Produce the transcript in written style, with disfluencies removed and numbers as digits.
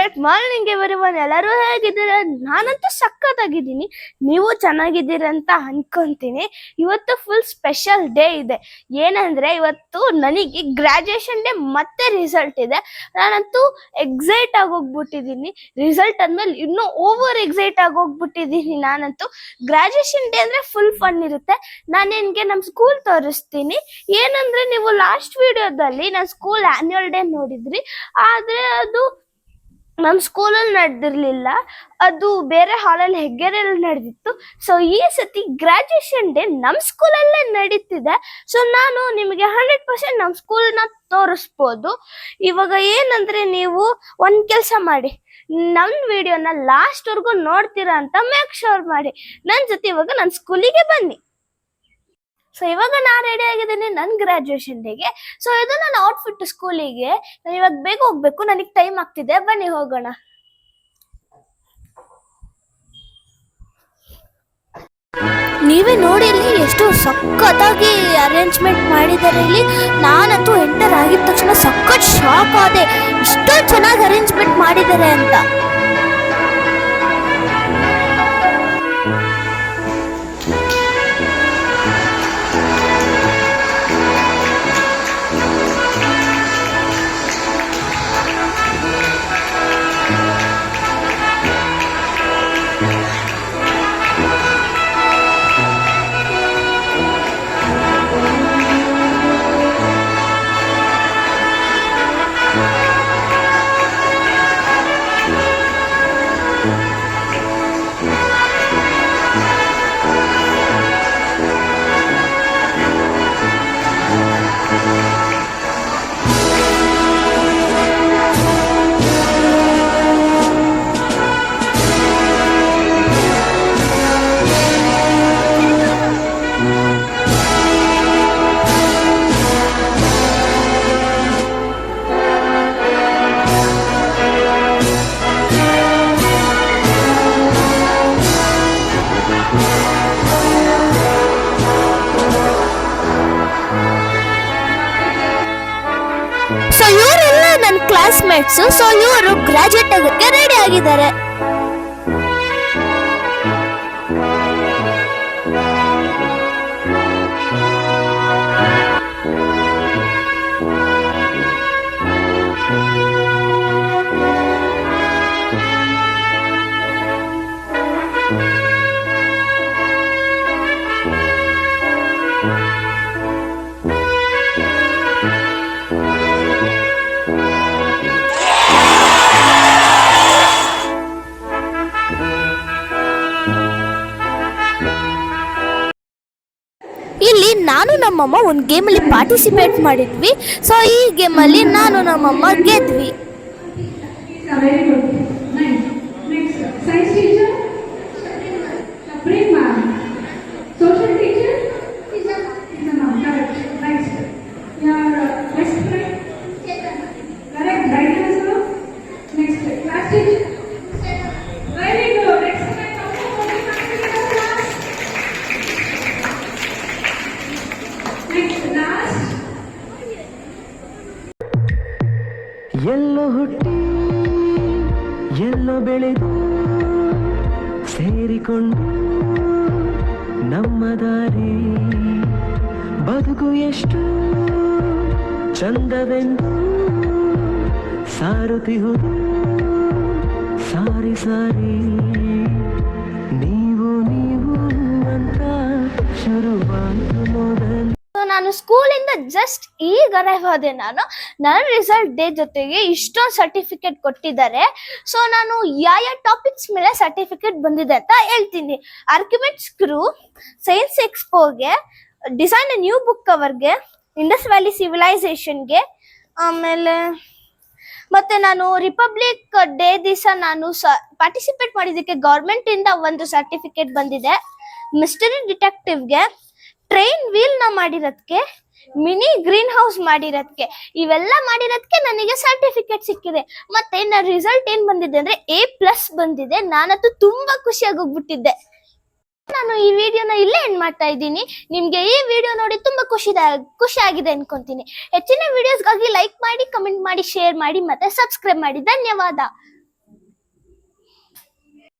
Great morning everyone. ಎಲ್ಲರೂ ಹೇಗಿದ್ದೀರಾ? ನಾನಂತೂ ಸಖತ್ತಾಗಿದ್ದೀನಿ. ನೀವು ಚೆನ್ನಾಗಿದ್ದೀರ ಅಂತ ಅನ್ಕೊಂತೀನಿ. ಇವತ್ತು ಫುಲ್ ಸ್ಪೆಷಲ್ ಡೇ ಇದೆ. ಏನಂದ್ರೆ ಇವತ್ತು ನನಗೆ ಗ್ರಾಜುಯೇಷನ್ ಡೇ ಮತ್ತೆ ರಿಸಲ್ಟ್ ಇದೆ. ನಾನಂತೂ ಎಕ್ಸೈಟ್ ಆಗೋಗ್ಬಿಟ್ಟಿದ್ದೀನಿ. ರಿಸಲ್ಟ್ ಆದ್ಮೇಲೆ ಇನ್ನೂ ಓವರ್ ಎಕ್ಸೈಟ್ ಆಗೋಗ್ಬಿಟ್ಟಿದ್ದೀನಿ. ನಾನಂತೂ ಗ್ರಾಜುಯೇಷನ್ ಡೇ ಅಂದ್ರೆ ಫುಲ್ ಫನ್ ಇರುತ್ತೆ. ನಾನು ನಿನ್ಗೆ ನಮ್ಮ ಸ್ಕೂಲ್ ತೋರಿಸ್ತೀನಿ. ಏನಂದ್ರೆ ನೀವು ಲಾಸ್ಟ್ ವಿಡಿಯೋದಲ್ಲಿ ನಾನು ಸ್ಕೂಲ್ ಆನ್ಯುವಲ್ ಡೇ ನೋಡಿದ್ರಿ, ಆದ್ರೆ ಅದು ನಮ್ಮ ಸ್ಕೂಲಲ್ಲಿ ನಡೆದಿರ್ಲಿಲ್ಲ, ಅದು ಬೇರೆ ಹಾಲಲ್ಲಿ ಹೆಗ್ಗೆರೆಯಲ್ಲಿ ನಡೆದಿತ್ತು. ಸೊ ಈ ಸತಿ ಗ್ರಾಜುಯೇಷನ್ ಡೇ ನಮ್ಮ ಸ್ಕೂಲಲ್ಲೇ ನಡೀತಿದೆ. ಸೊ ನಾನು ನಿಮಗೆ 100% ನಮ್ಮ ಸ್ಕೂಲ್ನ ತೋರಿಸ್ಬೋದು. ಇವಾಗ ಏನಂದ್ರೆ ನೀವು ಒಂದ್ ಕೆಲಸ ಮಾಡಿ, ನನ್ನ ವಿಡಿಯೋನ ಲಾಸ್ಟ್ ವರ್ಗು ನೋಡ್ತೀರಾ ಅಂತ ಮೇಕ್ ಶೋರ್ ಮಾಡಿ. ನನ್ನ ಜೊತೆ ಇವಾಗ ನನ್ನ ಸ್ಕೂಲಿಗೆ ಬನ್ನಿ. ಸೊ ಇವಾಗ ನಾನು ರೆಡಿ ಆಗಿದ್ದೀನಿ ನನ್ನ ಗ್ರಾಜುಯೇಷನ್ ಡೇಗೆ. ಸೊ ಇದು ನನ್ನ ಔಟ್ಫಿಟ್ ಸ್ಕೂಲಿಗೆ. ನಾನು ಇವಾಗ ಬೇಗ ಹೋಗ್ಬೇಕು, ನನಗೆ ಟೈಮ್ ಆಗ್ತಿದೆ. ಬನ್ನಿ ಹೋಗೋಣ. ನೀವೇ ನೋಡಿ ಇಲ್ಲಿ ಎಷ್ಟು ಸಖತ್ತಾಗಿ ಅರೇಂಜ್ಮೆಂಟ್ ಮಾಡಿದ್ದಾರೆ ಇಲ್ಲಿ. ನಾನಂತೂ ಎಂಟರ್ ಆಗಿದ ತಕ್ಷಣ ಸಖತ್ ಶಾಕ್ ಆದೆ, ಇಷ್ಟೋ ಚೆನ್ನಾಗಿ ಅರೇಂಜ್ಮೆಂಟ್ ಮಾಡಿದ್ದಾರೆ ಅಂತ. ಸೊ ಇವರೆಲ್ಲ ನನ್ನ ಕ್ಲಾಸ್ಮೇಟ್ಸ್. ಸೊ ಇವರು ಗ್ರಾಜುಯೇಟ್ ಆಗೋಕ್ಕೆ ರೆಡಿ ಆಗಿದ್ದಾರೆ. ಇಲ್ಲಿ ನಾನು ನಮ್ಮಮ್ಮ ಒಂದು ಗೇಮಲ್ಲಿ ಪಾರ್ಟಿಸಿಪೇಟ್ ಮಾಡಿದ್ವಿ. ಸೊ ಈ ಗೇಮಲ್ಲಿ ನಾನು ನಮ್ಮಮ್ಮ ಗೆದ್ವಿ. ಎಲ್ಲೋ ಹುಟ್ಟಿ ಎಲ್ಲೋ ಬೆಳೆದು ಸೇರಿಕೊಂಡು ನಮ್ಮ ದಾರಿ ಬದುಕು ಎಷ್ಟು ಚಂದವೆಂದು ಸಾರುತ್ತಿಹುದು ಸಾರಿ ಸಾರಿ ನೀವು ನೀವು ಅಂತ ಶುರುವಾದ ಮೊದಲು. ನಾನು ಸ್ಕೂಲಿಂದ ಜಸ್ಟ್ ಈಗ ಹೋದೆ. ನನ್ನ ರಿಸಲ್ಟ್ ಡೇ ಜೊತೆಗೆ ಇಷ್ಟೊಂದು ಸರ್ಟಿಫಿಕೇಟ್ ಕೊಟ್ಟಿದ್ದಾರೆ. ಸೊ ನಾನು ಯಾವ ಟಾಪಿಕ್ಸ್ ಮೇಲೆ ಸರ್ಟಿಫಿಕೇಟ್ ಬಂದಿದೆ ಅಂತ ಹೇಳ್ತೀನಿ. ಆರ್ಗ್ಯುಮೆಂಟ್ ಸ್ಕ್ರೂ, ಸೈನ್ಸ್ ಎಕ್ಸ್ಪೋಗೆ, ಡಿಸೈನ್ ನ್ಯೂ ಬುಕ್ ಕವರ್ಗೆ, ಇಂಡಸ್ ವ್ಯಾಲಿ ಸಿವಿಲೈಸೇಷನ್ಗೆ, ಆಮೇಲೆ ಮತ್ತೆ ನಾನು ರಿಪಬ್ಲಿಕ್ ಡೇ ದಿವಸ ನಾನು ಪಾರ್ಟಿಸಿಪೇಟ್ ಮಾಡಿದ್ದಕ್ಕೆ ಗೌರ್ಮೆಂಟ್ ಇಂದ ಒಂದು ಸರ್ಟಿಫಿಕೇಟ್ ಬಂದಿದೆ. ಮಿಸ್ಟರಿ ಡಿಟೆಕ್ಟಿವ್ಗೆ, ಟ್ರೈನ್ ವೀಲ್ ನ ಮಾಡಿರೋದಕ್ಕೆ, ಮಿನಿ ಗ್ರೀನ್ ಹೌಸ್ ಮಾಡಿರೋದಕ್ಕೆ, ಇವೆಲ್ಲ ಮಾಡಿರೋದಕ್ಕೆ ನನಗೆ ಸರ್ಟಿಫಿಕೇಟ್ ಸಿಕ್ಕಿದೆ. ಮತ್ತೆ ನನ್ನ ರಿಸಲ್ಟ್ ಏನ್ ಬಂದಿದೆ ಅಂದ್ರೆ A+ ಬಂದಿದೆ. ನಾನಂತೂ ತುಂಬಾ ಖುಷಿಯಾಗಿ ಹೋಗ್ಬಿಟ್ಟಿದ್ದೆ. ನಾನು ಈ ವಿಡಿಯೋನ ಇಲ್ಲೇ ಎಂಡ್ ಮಾಡ್ತಾ ಇದ್ದೀನಿ. ನಿಮ್ಗೆ ಈ ವಿಡಿಯೋ ನೋಡಿ ತುಂಬಾ ಖುಷಿ ಆಗಿದೆ ಅನ್ಕೊಂತೀನಿ. ಹೆಚ್ಚಿನ ವಿಡಿಯೋಸ್ಗಾಗಿ ಲೈಕ್ ಮಾಡಿ, ಕಮೆಂಟ್ ಮಾಡಿ, ಶೇರ್ ಮಾಡಿ ಮತ್ತೆ ಸಬ್ಸ್ಕ್ರೈಬ್ ಮಾಡಿ. ಧನ್ಯವಾದ.